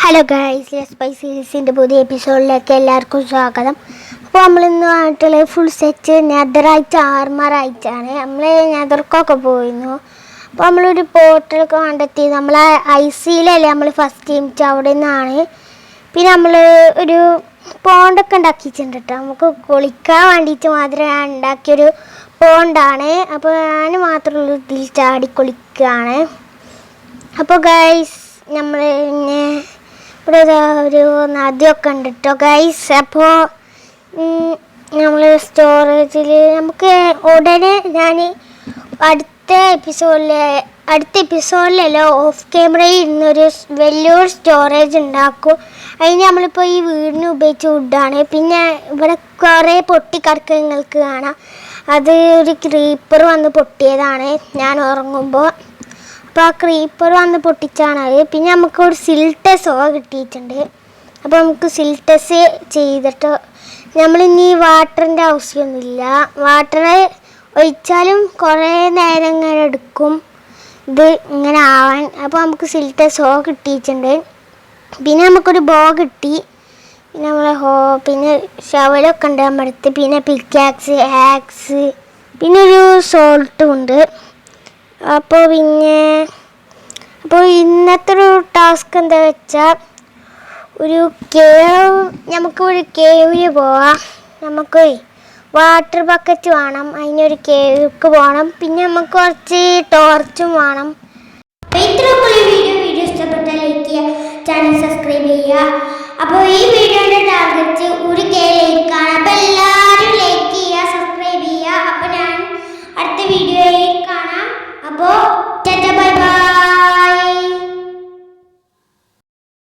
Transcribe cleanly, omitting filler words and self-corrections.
Hello guys, spicy ഹിൽസിൻ്റെ പുതിയ എപ്പിസോഡിലേക്ക് എല്ലാവർക്കും സ്വാഗതം. അപ്പോൾ നമ്മളിന്ന് നാട്ടിൽ ഫുൾ സെറ്റ് നെതറായിട്ട് ആർമറായിട്ടാണ് നമ്മൾ നെതർക്കൊക്കെ പോയിരുന്നു. അപ്പോൾ നമ്മളൊരു പോർട്ടലൊക്കെ കണ്ടെത്തി. നമ്മൾ ഐസിയിലല്ലേ നമ്മൾ ഫസ്റ്റ് ടൈം അവിടെ നിന്നാണ്. പിന്നെ നമ്മൾ ഒരു പോണ്ടൊക്കെ ഉണ്ടാക്കിയിട്ടുണ്ട് കേട്ടോ. നമുക്ക് കുളിക്കാൻ വേണ്ടിയിട്ട് മാത്രം ഞാൻ ഉണ്ടാക്കിയൊരു പോണ്ടാണ്. അപ്പോൾ ഞാൻ മാത്രമുള്ള ഇതിൽ ചാടി കുളിക്കുകയാണ്. അപ്പോൾ ഗൈസ് നമ്മൾ ഇവിടെ ഒരു നദിയൊക്കെ ഉണ്ട് കേട്ടോ ഗൈസ്. അപ്പോൾ നമ്മൾ സ്റ്റോറേജിൽ നമുക്ക് ഉടനെ ഞാൻ അടുത്ത എപ്പിസോഡിലല്ലോ ഓഫ് ക്യാമറയിൽ ഇരുന്നൊരു വലിയൊരു സ്റ്റോറേജ് ഉണ്ടാക്കും. അതിന് നമ്മളിപ്പോൾ ഈ വീടിന് ഉപയോഗിച്ച വുഡാണ്. പിന്നെ ഇവിടെ കുറേ പൊട്ടിക്കിടക്കുക നിങ്ങൾക്ക് കാണാം. അത് ഒരു ക്രീപ്പർ വന്ന് പൊട്ടിയതാണ് ഞാൻ ഉറങ്ങുമ്പോൾ. അപ്പോൾ ആ ക്രീപ്പർ വന്ന് പൊട്ടിച്ചാണ് അത്. പിന്നെ നമുക്ക് ഒരു സിൽട്ടസോ കിട്ടിയിട്ടുണ്ട്. അപ്പോൾ നമുക്ക് സിൽട്ടസ് ചെയ്തിട്ട് നമ്മളിനി വാട്ടറിൻ്റെ ആവശ്യമൊന്നുമില്ല. വാട്ടർ ഒഴിച്ചാലും കുറേ നേരം ഇങ്ങനെ എടുക്കും ഇത് ഇങ്ങനെ ആവാൻ. അപ്പോൾ നമുക്ക് സിൽട്ടസോ കിട്ടിയിട്ടുണ്ട്. പിന്നെ നമുക്കൊരു ബോ കിട്ടി. പിന്നെ നമ്മളെ പിന്നെ ഷവലൊക്കെ ഉണ്ട് നമ്മുടെ അടുത്ത്. പിന്നെ പിക്കാക്സ്, ആക്സ്, പിന്നെ ഒരു സോൾട്ടും ഉണ്ട്. അപ്പോൾ ഇന്നത്തെ ഒരു ടാസ്ക് എന്താ വെച്ചാൽ നമുക്കൊരു കേവിൽ പോവാം. നമുക്ക് വാട്ടർ ബക്കറ്റ് വേണം, അതിനൊരു കേവിലേക്ക് പോകണം. പിന്നെ നമുക്ക് കുറച്ച് ടോർച്ചും വേണം. ഇത്രയൊക്കെ വീഡിയോ ഇഷ്ടപ്പെട്ടാൽ ലൈക്ക് ചെയ്യുക, ചാനൽ സബ്സ്ക്രൈബ് ചെയ്യുക. അപ്പോൾ ഈ വീഡിയോയുടെ ടാർഗറ്റ് ഒരു